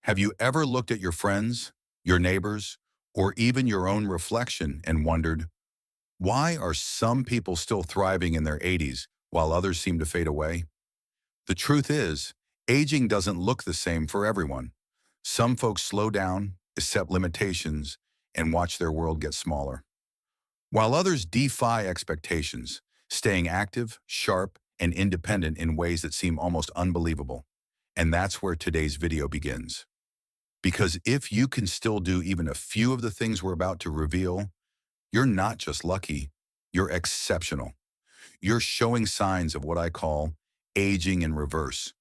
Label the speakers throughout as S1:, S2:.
S1: Have you ever looked at your friends, your neighbors, or even your own reflection and wondered, why are some people still thriving in their 80s while others seem to fade away? The truth is, aging doesn't look the same for everyone. Some folks slow down, accept limitations, and watch their world get smaller, while others defy expectations, staying active, sharp, and independent in ways that seem almost unbelievable. And that's where today's video begins. Because if you can still do even a few of the things we're about to reveal, you're not just lucky, you're exceptional. You're showing signs of what I call aging in reverse.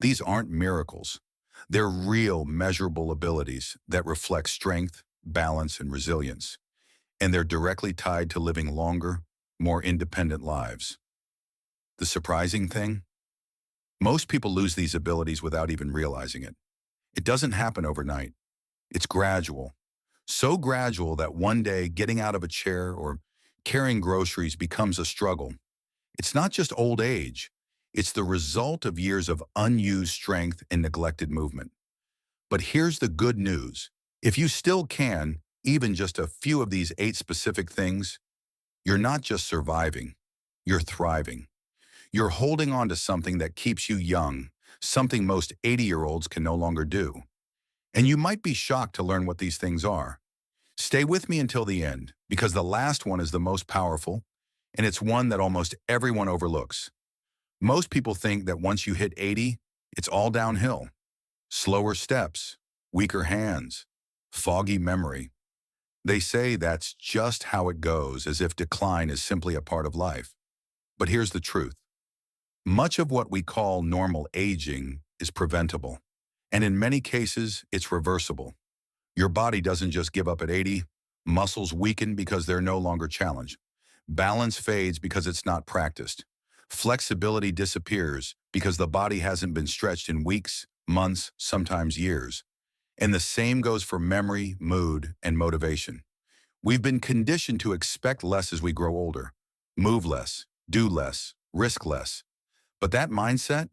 S1: These aren't miracles. They're real measurable abilities that reflect strength, balance, and resilience. And they're directly tied to living longer, more independent lives. The surprising thing? Most people lose these abilities without even realizing it. It doesn't happen overnight. It's gradual. So gradual that one day getting out of a chair or carrying groceries becomes a struggle. It's not just old age. It's the result of years of unused strength and neglected movement. But here's the good news. If you still can, even just a few of these 8 specific things, you're not just surviving, you're thriving. You're holding on to something that keeps you young, something most 80-year-olds can no longer do. And you might be shocked to learn what these things are. Stay with me until the end, because the last one is the most powerful, and it's one that almost everyone overlooks. Most people think that once you hit 80, it's all downhill. Slower steps, weaker hands, foggy memory. They say that's just how it goes, as if decline is simply a part of life. But here's the truth. Much of what we call normal aging is preventable, and in many cases, it's reversible. Your body doesn't just give up at 80. Muscles weaken because they're no longer challenged. Balance fades because it's not practiced. Flexibility disappears because the body hasn't been stretched in weeks, months, sometimes years. And the same goes for memory, mood, and motivation. We've been conditioned to expect less as we grow older. Move less, do less, risk less. But that mindset,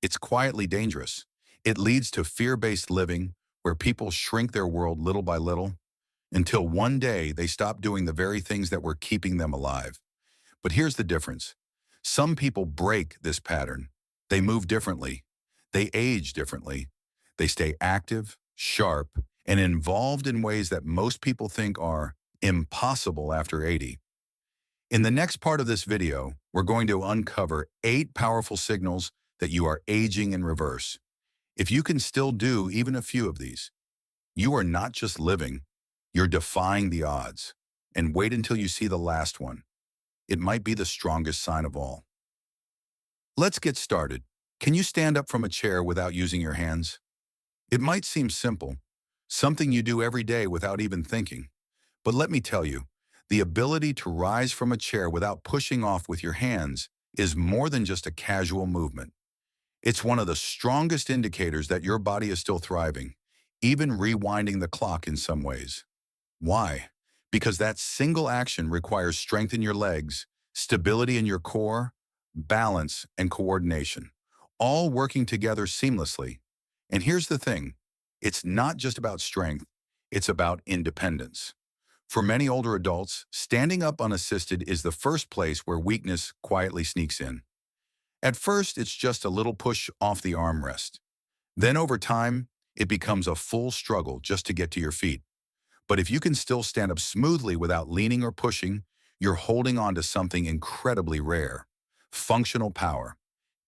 S1: it's quietly dangerous. It leads to fear-based living, where people shrink their world little by little, until one day they stop doing the very things that were keeping them alive. But here's the difference. Some people break this pattern. They move differently. They age differently. They stay active, sharp, and involved in ways that most people think are impossible after 80. In the next part of this video, we're going to uncover 8 powerful signals that you are aging in reverse. If you can still do even a few of these, you are not just living, you're defying the odds. And wait until you see the last one. It might be the strongest sign of all. Let's get started. Can you stand up from a chair without using your hands? It might seem simple, something you do every day without even thinking. But let me tell you, the ability to rise from a chair without pushing off with your hands is more than just a casual movement. It's one of the strongest indicators that your body is still thriving, even rewinding the clock in some ways. Why? Because that single action requires strength in your legs, stability in your core, balance, and coordination, all working together seamlessly. And here's the thing, it's not just about strength, it's about independence. For many older adults, standing up unassisted is the first place where weakness quietly sneaks in. At first, it's just a little push off the armrest. Then over time, it becomes a full struggle just to get to your feet. But if you can still stand up smoothly without leaning or pushing, you're holding on to something incredibly rare. Functional power.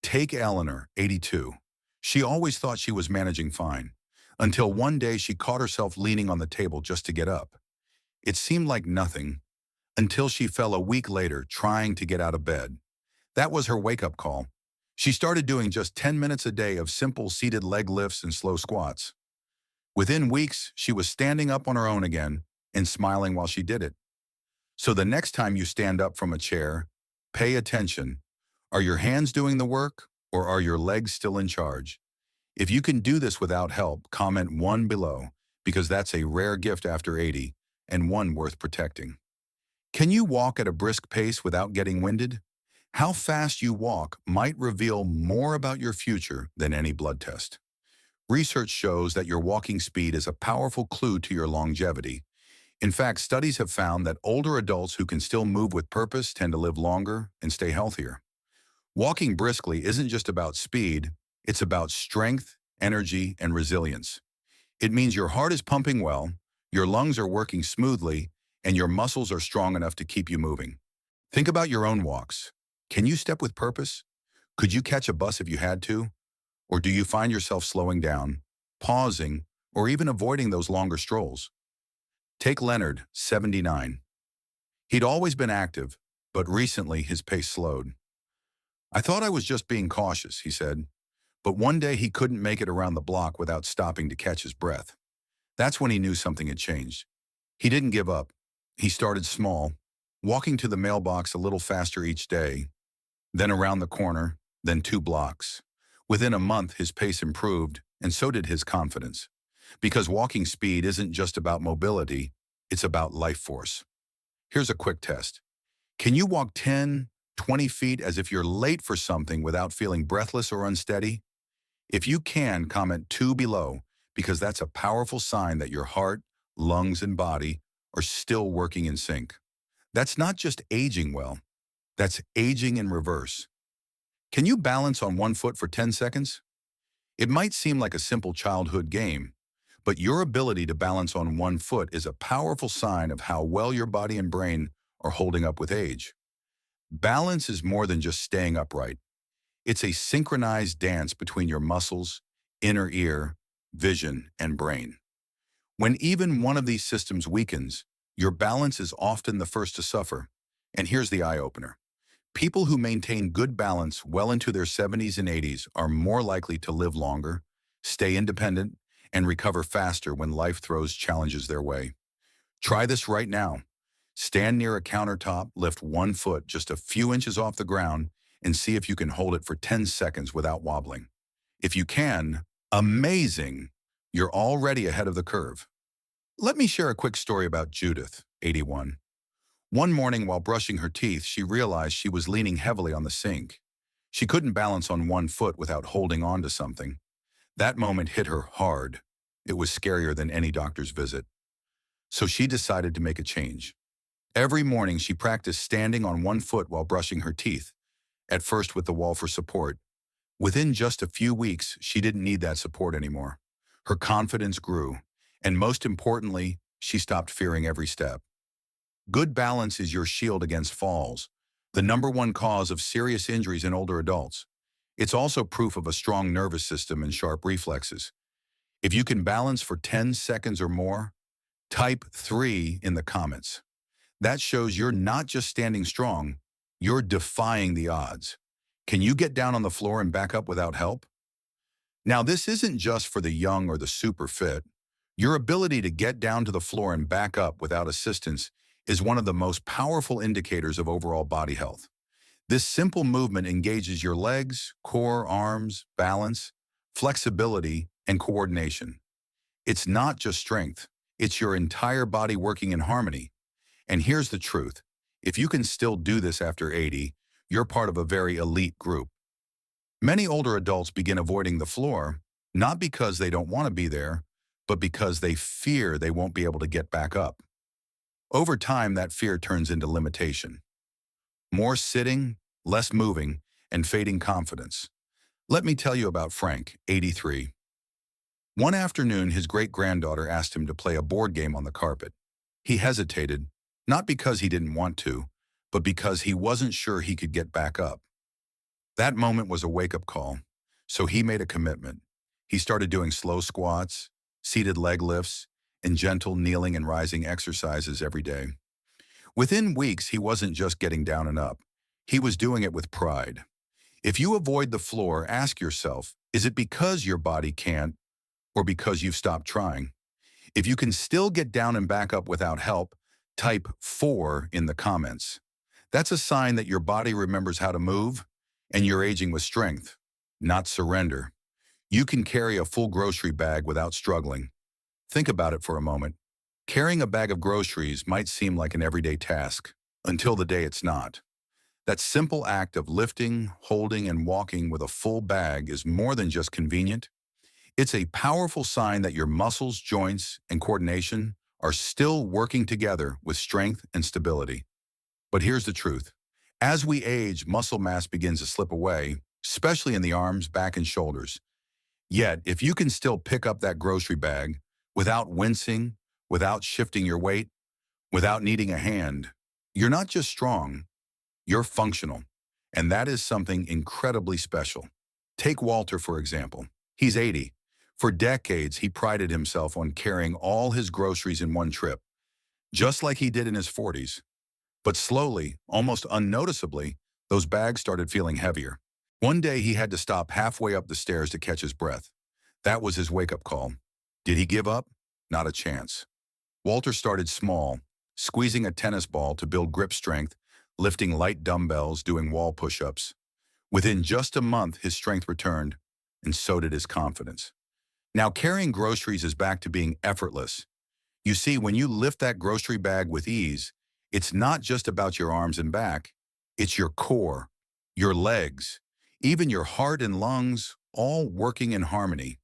S1: Take Eleanor, 82. She always thought she was managing fine, until one day she caught herself leaning on the table just to get up. It seemed like nothing, until she fell a week later trying to get out of bed. That was her wake-up call. She started doing just 10 minutes a day of simple seated leg lifts and slow squats. Within weeks, she was standing up on her own again and smiling while she did it. So the next time you stand up from a chair, pay attention. Are your hands doing the work, or are your legs still in charge? If you can do this without help, comment 1 below, because that's a rare gift after 80 and one worth protecting. Can you walk at a brisk pace without getting winded? How fast you walk might reveal more about your future than any blood test. Research shows that your walking speed is a powerful clue to your longevity. In fact, studies have found that older adults who can still move with purpose tend to live longer and stay healthier. Walking briskly isn't just about speed, it's about strength, energy, and resilience. It means your heart is pumping well, your lungs are working smoothly, and your muscles are strong enough to keep you moving. Think about your own walks. Can you step with purpose? Could you catch a bus if you had to? Or do you find yourself slowing down, pausing, or even avoiding those longer strolls? Take Leonard, 79. He'd always been active, but recently his pace slowed. I thought I was just being cautious, he said, but one day he couldn't make it around the block without stopping to catch his breath. That's when he knew something had changed. He didn't give up. He started small, walking to the mailbox a little faster each day, then around the corner, then 2 blocks. Within a month, his pace improved, and so did his confidence. Because walking speed isn't just about mobility, it's about life force. Here's a quick test. Can you walk 10, 20 feet as if you're late for something without feeling breathless or unsteady? If you can, comment 2 below, because that's a powerful sign that your heart, lungs, and body are still working in sync. That's not just aging well, that's aging in reverse. Can you balance on one foot for 10 seconds? It might seem like a simple childhood game, but your ability to balance on one foot is a powerful sign of how well your body and brain are holding up with age. Balance is more than just staying upright. It's a synchronized dance between your muscles, inner ear, vision, and brain. When even one of these systems weakens, your balance is often the first to suffer. And here's the eye-opener. People who maintain good balance well into their 70s and 80s are more likely to live longer, stay independent, and recover faster when life throws challenges their way. Try this right now. Stand near a countertop, lift one foot just a few inches off the ground, and see if you can hold it for 10 seconds without wobbling. If you can, amazing! You're already ahead of the curve. Let me share a quick story about Judith, 81. One morning while brushing her teeth, she realized she was leaning heavily on the sink. She couldn't balance on one foot without holding on to something. That moment hit her hard. It was scarier than any doctor's visit. So she decided to make a change. Every morning she practiced standing on one foot while brushing her teeth, at first with the wall for support. Within just a few weeks, she didn't need that support anymore. Her confidence grew, and most importantly, she stopped fearing every step. Good balance is your shield against falls, the #1 cause of serious injuries in older adults. It's also proof of a strong nervous system and sharp reflexes. If you can balance for 10 seconds or more, type 3 in the comments. That shows you're not just standing strong, you're defying the odds. Can you get down on the floor and back up without help? Now, this isn't just for the young or the super fit. Your ability to get down to the floor and back up without assistance is one of the most powerful indicators of overall body health. This simple movement engages your legs, core, arms, balance, flexibility, and coordination. It's not just strength, it's your entire body working in harmony. And here's the truth. If you can still do this after 80, you're part of a very elite group. Many older adults begin avoiding the floor, not because they don't want to be there, but because they fear they won't be able to get back up. Over time, that fear turns into limitation. More sitting, less moving, and fading confidence. Let me tell you about Frank, 83. One afternoon, his great-granddaughter asked him to play a board game on the carpet. He hesitated, not because he didn't want to, but because he wasn't sure he could get back up. That moment was a wake-up call, so he made a commitment. He started doing slow squats, seated leg lifts, and gentle kneeling and rising exercises every day. Within weeks, he wasn't just getting down and up. He was doing it with pride. If you avoid the floor, ask yourself, is it because your body can't or because you've stopped trying? If you can still get down and back up without help, type 4 in the comments. That's a sign that your body remembers how to move and you're aging with strength, not surrender. You can carry a full grocery bag without struggling. Think about it for a moment. Carrying a bag of groceries might seem like an everyday task until the day it's not. That simple act of lifting, holding, and walking with a full bag is more than just convenient. It's a powerful sign that your muscles, joints, and coordination are still working together with strength and stability. But here's the truth. As we age, muscle mass begins to slip away, especially in the arms, back, and shoulders. Yet, if you can still pick up that grocery bag without wincing, without shifting your weight, without needing a hand, you're not just strong, you're functional. And that is something incredibly special. Take Walter, for example. He's 80. For decades, he prided himself on carrying all his groceries in one trip, just like he did in his 40s. But slowly, almost unnoticeably, those bags started feeling heavier. One day he had to stop halfway up the stairs to catch his breath. That was his wake-up call. Did he give up? Not a chance. Walter started small, squeezing a tennis ball to build grip strength, lifting light dumbbells, doing wall push-ups. Within just a month, his strength returned, and so did his confidence. Now carrying groceries is back to being effortless. You see, when you lift that grocery bag with ease, it's not just about your arms and back, it's your core, your legs, even your heart and lungs, all working in harmony.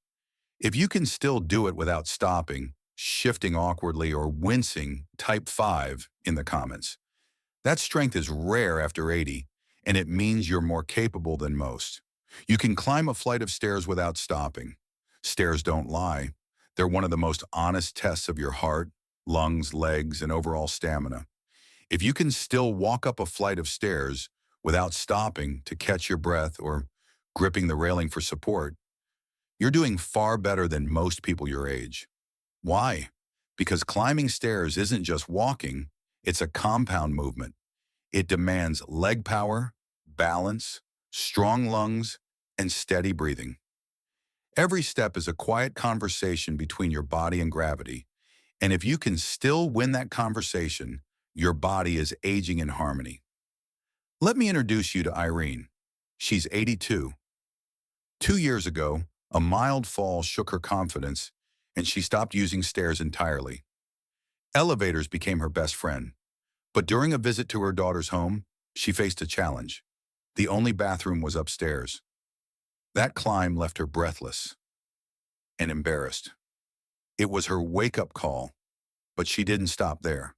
S1: If you can still do it without stopping, shifting awkwardly, or wincing, type 5 in the comments. That strength is rare after 80, and it means you're more capable than most. You can climb a flight of stairs without stopping. Stairs don't lie. They're one of the most honest tests of your heart, lungs, legs, and overall stamina. If you can still walk up a flight of stairs without stopping to catch your breath or gripping the railing for support, you're doing far better than most people your age. Why? Because climbing stairs isn't just walking, it's a compound movement. It demands leg power, balance, strong lungs, and steady breathing. Every step is a quiet conversation between your body and gravity, and if you can still win that conversation, your body is aging in harmony. Let me introduce you to Irene. She's 82. 2 years ago, a mild fall shook her confidence, and she stopped using stairs entirely. Elevators became her best friend. But during a visit to her daughter's home, she faced a challenge. The only bathroom was upstairs. That climb left her breathless and embarrassed. It was her wake-up call, but she didn't stop there.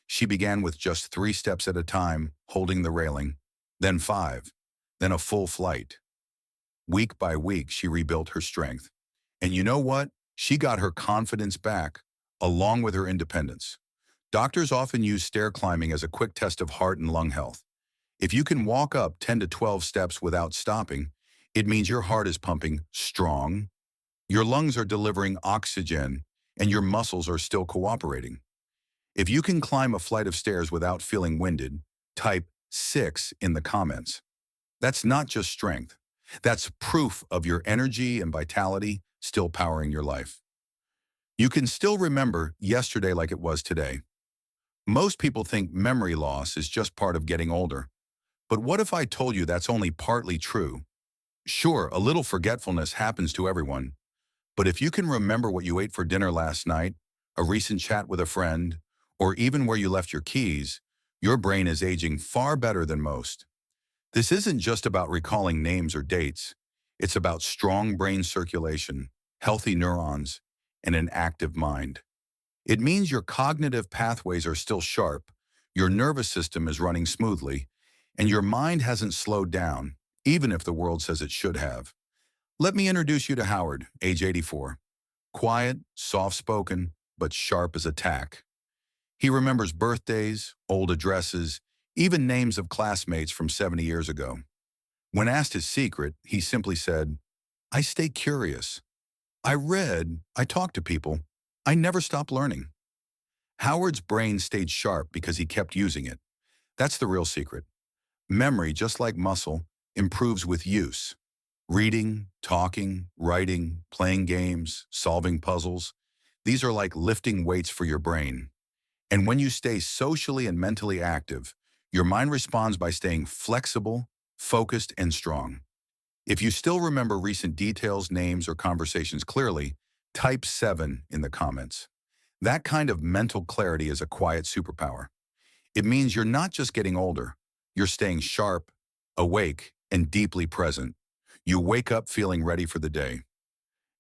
S1: She began with just 3 steps at a time, holding the railing, then 5, then a full flight. Week by week, she rebuilt her strength. And you know what? She got her confidence back, along with her independence. Doctors often use stair climbing as a quick test of heart and lung health. If you can walk up 10 to 12 steps without stopping, it means your heart is pumping strong, your lungs are delivering oxygen, and your muscles are still cooperating. If you can climb a flight of stairs without feeling winded, type 6 in the comments. That's not just strength. That's proof of your energy and vitality still powering your life. You can still remember yesterday like it was today. Most people think memory loss is just part of getting older. But what if I told you that's only partly true? Sure, a little forgetfulness happens to everyone. But if you can remember what you ate for dinner last night, a recent chat with a friend, or even where you left your keys, your brain is aging far better than most. This isn't just about recalling names or dates. It's about strong brain circulation, healthy neurons, and an active mind. It means your cognitive pathways are still sharp, your nervous system is running smoothly, and your mind hasn't slowed down, even if the world says it should have. Let me introduce you to Howard, age 84. Quiet, soft-spoken, but sharp as a tack. He remembers birthdays, old addresses, even names of classmates from 70 years ago. When asked his secret, he simply said, "I stay curious. I read, I talk to people. I never stop learning." Howard's brain stayed sharp because he kept using it. That's the real secret. Memory, just like muscle, improves with use. Reading, talking, writing, playing games, solving puzzles. These are like lifting weights for your brain. And when you stay socially and mentally active, your mind responds by staying flexible, focused, and strong. If you still remember recent details, names, or conversations clearly, type 7 in the comments. That kind of mental clarity is a quiet superpower. It means you're not just getting older, you're staying sharp, awake, and deeply present. You wake up feeling ready for the day.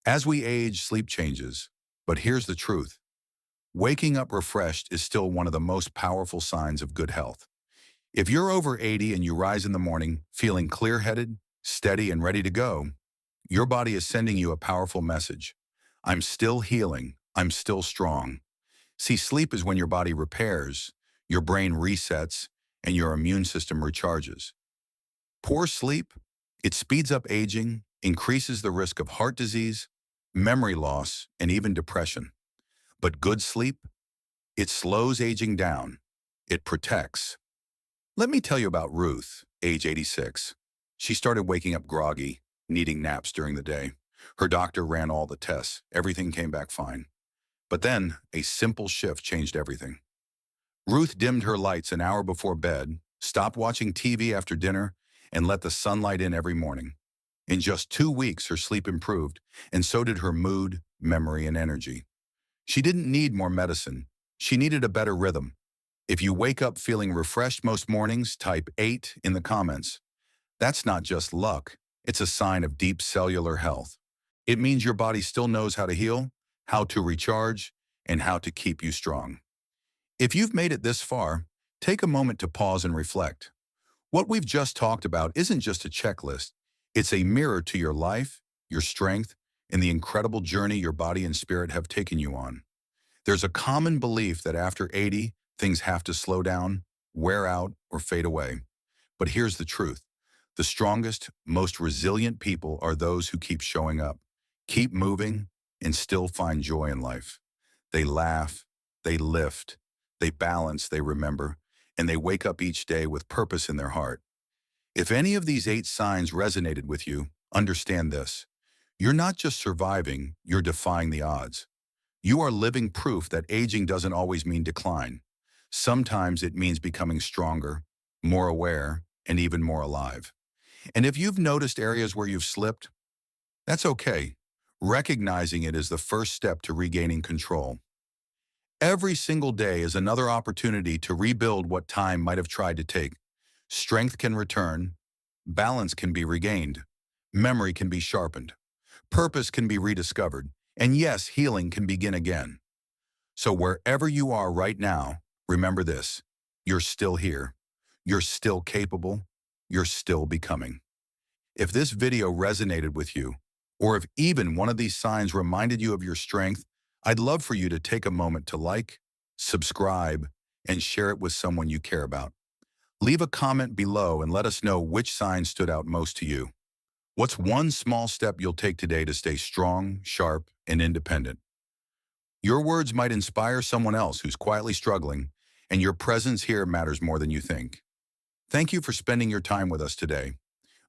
S1: As we age, sleep changes. But here's the truth. Waking up refreshed is still one of the most powerful signs of good health. If you're over 80 and you rise in the morning feeling clear-headed, steady, and ready to go, your body is sending you a powerful message. I'm still healing. I'm still strong. See, sleep is when your body repairs, your brain resets, and your immune system recharges. Poor sleep, it speeds up aging, increases the risk of heart disease, memory loss, and even depression. But good sleep, it slows aging down. It protects. Let me tell you about Ruth, age 86. She started waking up groggy, needing naps during the day. Her doctor ran all the tests. Everything came back fine. But then, a simple shift changed everything. Ruth dimmed her lights an hour before bed, stopped watching TV after dinner, and let the sunlight in every morning. In just 2 weeks, her sleep improved, and so did her mood, memory, and energy. She didn't need more medicine. She needed a better rhythm. If you wake up feeling refreshed most mornings, type 8 in the comments. That's not just luck. It's a sign of deep cellular health. It means your body still knows how to heal, how to recharge, and how to keep you strong. If you've made it this far, take a moment to pause and reflect. What we've just talked about isn't just a checklist. It's a mirror to your life, your strength, and the incredible journey your body and spirit have taken you on. There's a common belief that after 80, things have to slow down, wear out, or fade away. But here's the truth. The strongest, most resilient people are those who keep showing up, keep moving, and still find joy in life. They laugh, they lift, they balance, they remember, and they wake up each day with purpose in their heart. If any of these 8 signs resonated with you, understand this. You're not just surviving, you're defying the odds. You are living proof that aging doesn't always mean decline. Sometimes it means becoming stronger, more aware, and even more alive. And if you've noticed areas where you've slipped, that's okay. Recognizing it is the first step to regaining control. Every single day is another opportunity to rebuild what time might have tried to take. Strength can return, balance can be regained, memory can be sharpened, purpose can be rediscovered, and yes, healing can begin again. So wherever you are right now, remember this: you're still here, you're still capable, you're still becoming. If this video resonated with you, or if even one of these signs reminded you of your strength, I'd love for you to take a moment to like, subscribe, and share it with someone you care about. Leave a comment below and let us know which sign stood out most to you. What's one small step you'll take today to stay strong, sharp, and independent? Your words might inspire someone else who's quietly struggling, and your presence here matters more than you think. Thank you for spending your time with us today.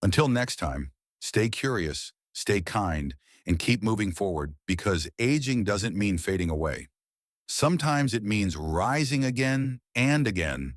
S1: Until next time, stay curious, stay kind, and keep moving forward, because aging doesn't mean fading away. Sometimes it means rising again and again